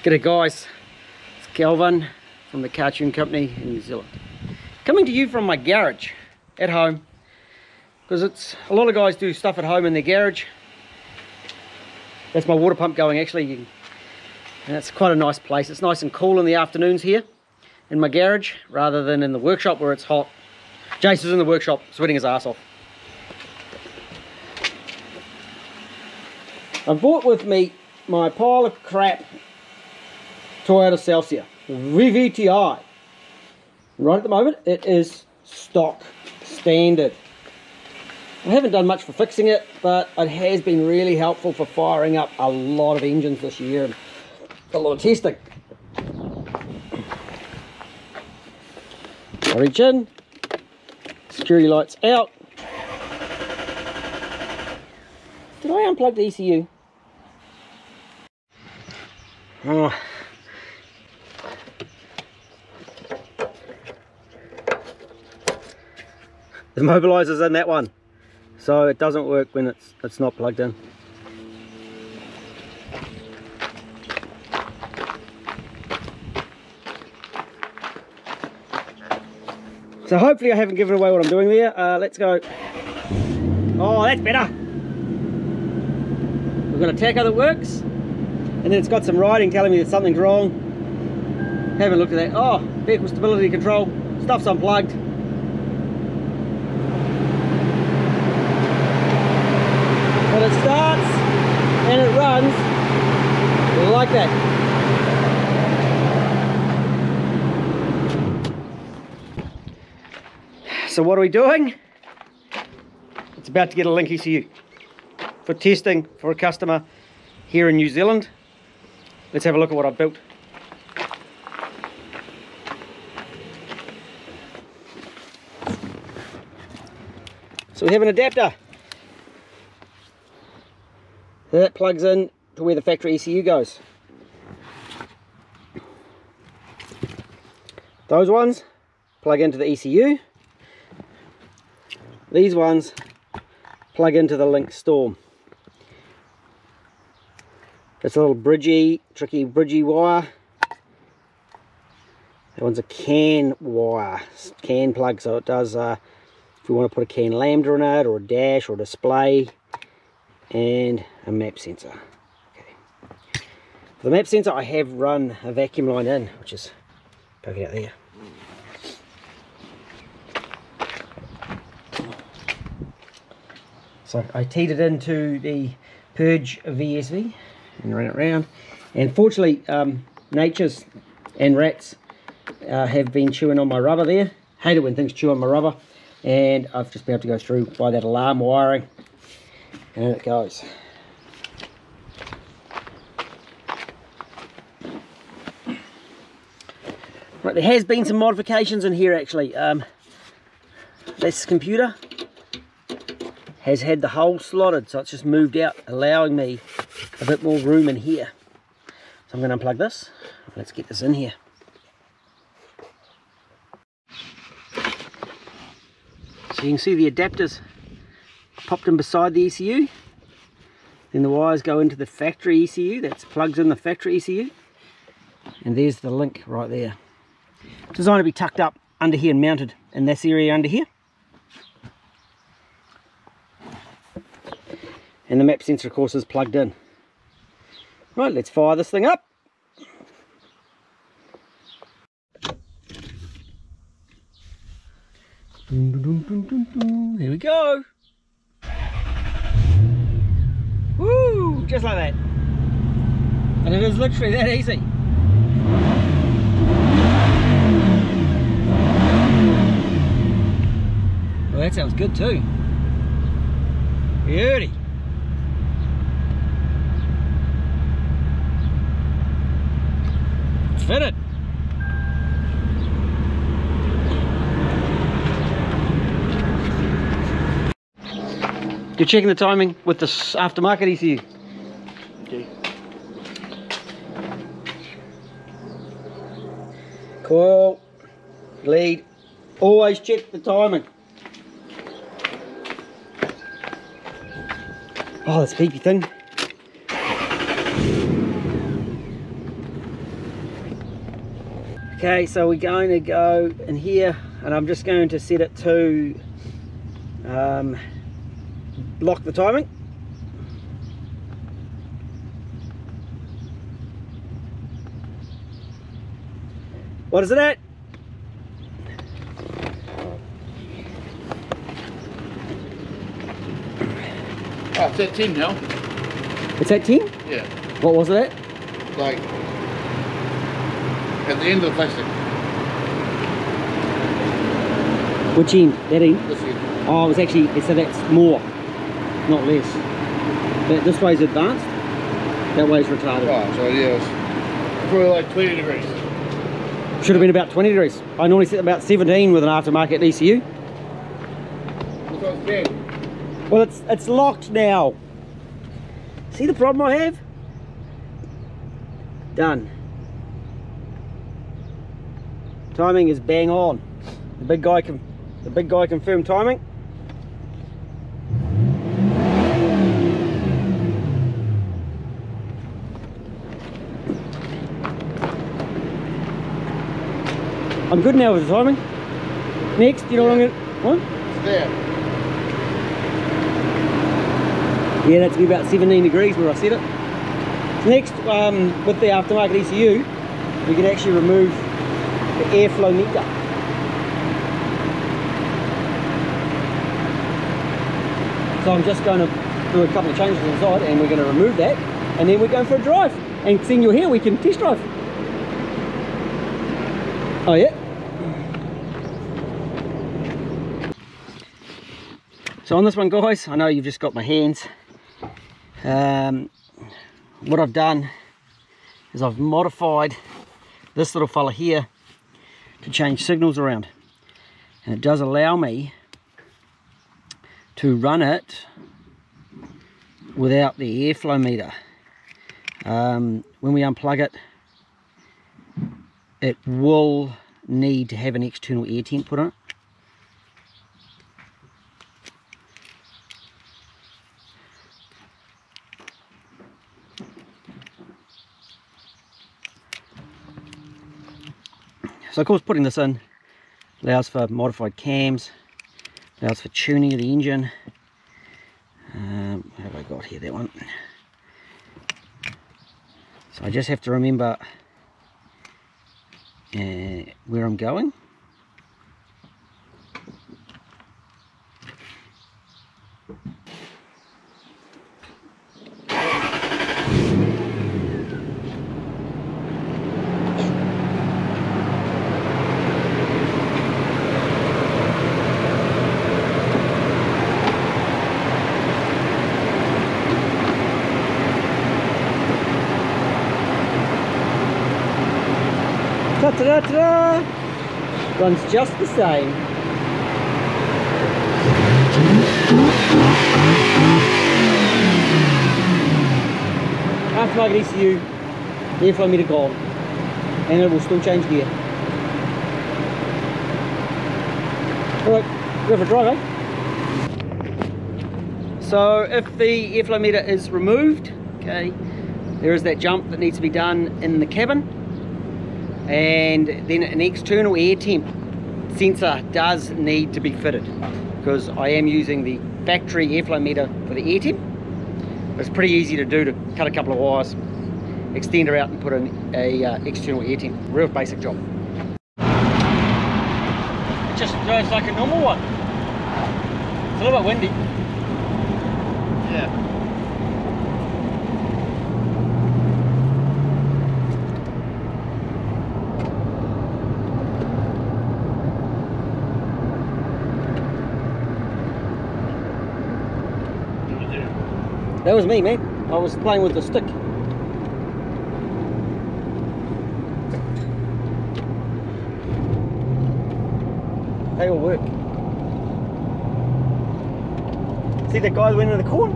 G'day guys, it's Kelvin from the Cartoon Company in New Zealand. Coming to you from my garage at home, because it's a lot of guys do stuff at home in their garage. That's my water pump going actually, and it's quite a nice place. It's nice and cool in the afternoons here in my garage rather than in the workshop where it's hot. Jace is in the workshop sweating his ass off. I've brought with me my pile of crap Toyota Celsior, VVti. Right at the moment it is stock standard. I haven't done much for fixing it, but it has been really helpful for firing up a lot of engines this year and a lot of testing. I reach in, security lights out. Did I unplug the ECU? Oh. The mobilizer's in that one, so it doesn't work when it's not plugged in. So hopefully I haven't given away what I'm doing there. Let's go. Oh, that's better. We've got a tacho that works, and then it's got some writing telling me that something's wrong. Haven't looked at that. Oh, vehicle stability control, stuff's unplugged. But it starts and it runs like that. So what are we doing? It's about to get a Link ECU for testing for a customer here in New Zealand. Let's have a look at what I've built. So we have an adapter. That plugs in to where the factory ECU goes. Those ones plug into the ECU. These ones plug into the Link Storm. It's a little tricky bridgy wire. That one's a CAN wire, CAN plug, so it does, if we want to put a CAN lambda in it, or a dash, or a display, and a map sensor. Okay. For the map sensor I have run a vacuum line in, which is poking out there. So I teed it into the Purge VSV and ran it round, and fortunately natures and rats have been chewing on my rubber there. Hate it when things chew on my rubber, and I've just been able to go through by that alarm wiring, and it goes. Right, there has been some modifications in here actually. This computer has had the hole slotted, so it's just moved out, allowing me a bit more room in here. So I'm going to unplug this. Let's get this in here. So you can see the adapters popped in beside the ECU. Then the wires go into the factory ECU, that's plugs in the factory ECU. And there's the Link right there. Designed to be tucked up under here and mounted in this area under here. And the map sensor of course is plugged in. Right, let's fire this thing up. Here we go. Woo! Just like that. And it is literally that easy. Well, that sounds good too. Beauty. It's fitted. You're checking the timing with the aftermarket ECU. Okay. Coil, lead, always check the timing. Oh, this beepy thing. Okay, so we're going to go in here, and I'm just going to set it to block the timing. What is it at? Oh, it's at 10 now. It's at 10? Yeah. What was it at? Like, at the end of the plastic. Which end? That end? This end. Oh, it's actually, so that's more, not less. This way's advanced, that way's retarded. Oh, so yeah, it's probably like 20 degrees. Should have been about 20 degrees. I normally set about 17 with an aftermarket ECU. Because it's bad. Well, it's locked now. See the problem I have? Done. Timing is bang on. The big guy confirmed timing. I'm good now with the timing. Next, you know what I'm gonna... What? It's there. Yeah, that's be about 17 degrees where I set it. So next, with the aftermarket ECU, we can actually remove the airflow meter. So I'm just going to do a couple of changes inside, and we're going to remove that, and then we're going for a drive. And seeing you're here, we can test drive. Oh yeah. So on this one, guys, I know you've just got my hands. What I've done is I've modified this little fella here to change signals around, and it does allow me to run it without the airflow meter. When we unplug it, it will need to have an external air temp put on it. So of course, putting this in allows for modified cams, allows for tuning of the engine. What have I got here? That one. So I just have to remember where I'm going. Ta-da-da-da! Runs just the same. Aftermarket ECU, the airflow meter gone, and it will still change gear. Alright, go for a drive, eh? So if the airflow meter is removed, okay, there is that jump that needs to be done in the cabin. And then an external air temp sensor does need to be fitted, because I am using the factory airflow meter for the air temp. It's pretty easy to do, to cut a couple of wires, extend her out and put in a external air temp. Real basic job. It just goes like a normal one. It's a little bit windy. Yeah. That was me, man. I was playing with the stick. They all work. See that guy that went in the corn?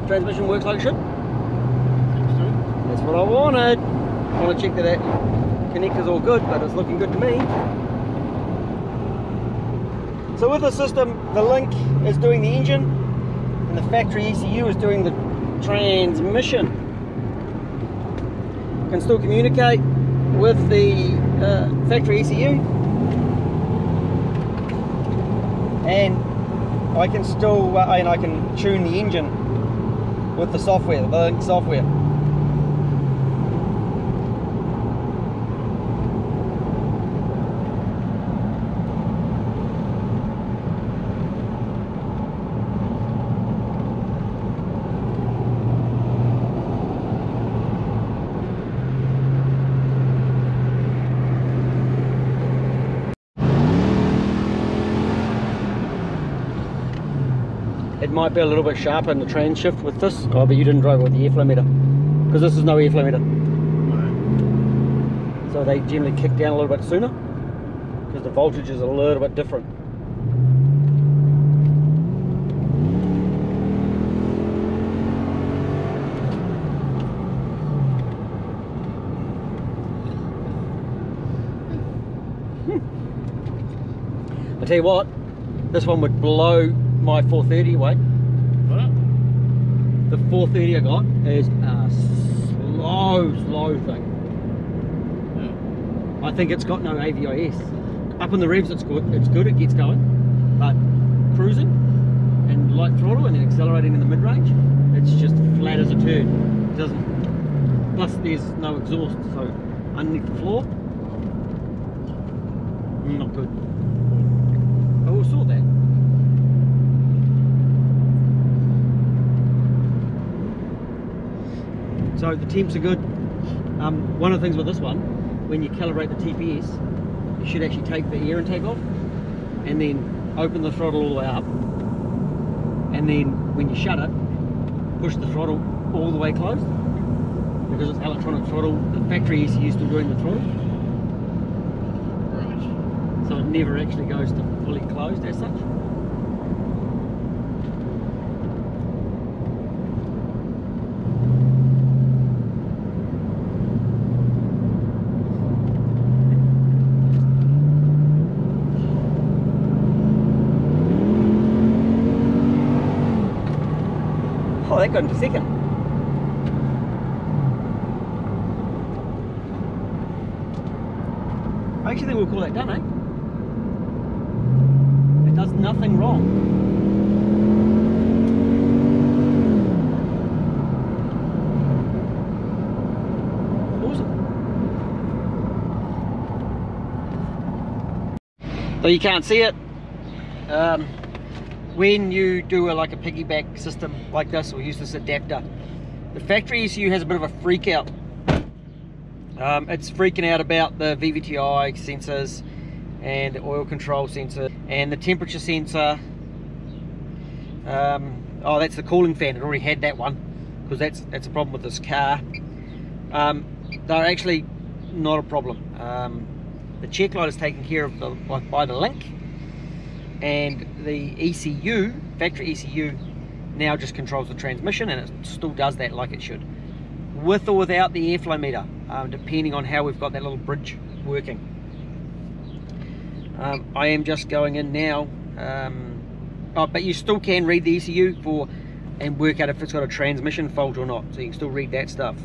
Transmission works like it should. That's what I wanted. I want to check that connector's all good, but it's looking good to me. So with the system, the Link is doing the engine, and the factory ECU is doing the transmission. Can still communicate with the factory ECU, and I can still and I can tune the engine with the software, the Link software. It might be a little bit sharper in the trans shift with this. Oh, but you didn't drive it with the airflow meter, because this is no airflow meter. No. So they generally kick down a little bit sooner, because the voltage is a little bit different. I tell you what, this one would blow my 430 away. What? The 430 I got is a slow thing. Yeah. I think it's got no AVIS. Up in the revs it's good, it gets going, but cruising and light throttle and then accelerating in the mid-range, it's just flat as a turd. It doesn't. Plus there's no exhaust, so underneath the floor, not good. But we'll sort that. So the temps are good. One of the things with this one, when you calibrate the TPS, you should actually take the air intake off and then open the throttle all the way up, and then when you shut it, push the throttle all the way closed, because it's electronic throttle. The factory ECU is still doing the throttle, Right. so it never actually goes to fully closed as such. Oh, that got into second. I actually think we'll call that done, eh? It does nothing wrong. Awesome. Though you can't see it, when you do like a piggyback system like this, or use this adapter, the factory ECU has a bit of a freak out. It's freaking out about the VVti sensors and the oil control sensor and the temperature sensor. Oh, that's the cooling fan. It already had that one, because that's a problem with this car. They're actually not a problem. The check light is taken care of by the Link, and the ECU, factory ECU, now just controls the transmission, and it still does that like it should, with or without the airflow meter, depending on how we've got that little bridge working. I am just going in now, oh, but you still can read the ECU and work out if it's got a transmission fault or not, so you can still read that stuff.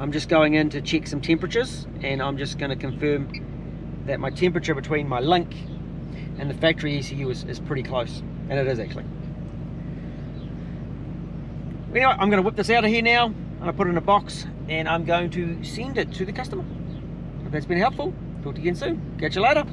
I'm just going in to check some temperatures, and I'm just going to confirm that my temperature between my Link and the factory ECU is pretty close, and it is actually. Anyway, I'm going to whip this out of here now. I'm going to put it in a box, and I'm going to send it to the customer. If that's been helpful, talk to you again soon. Catch you later.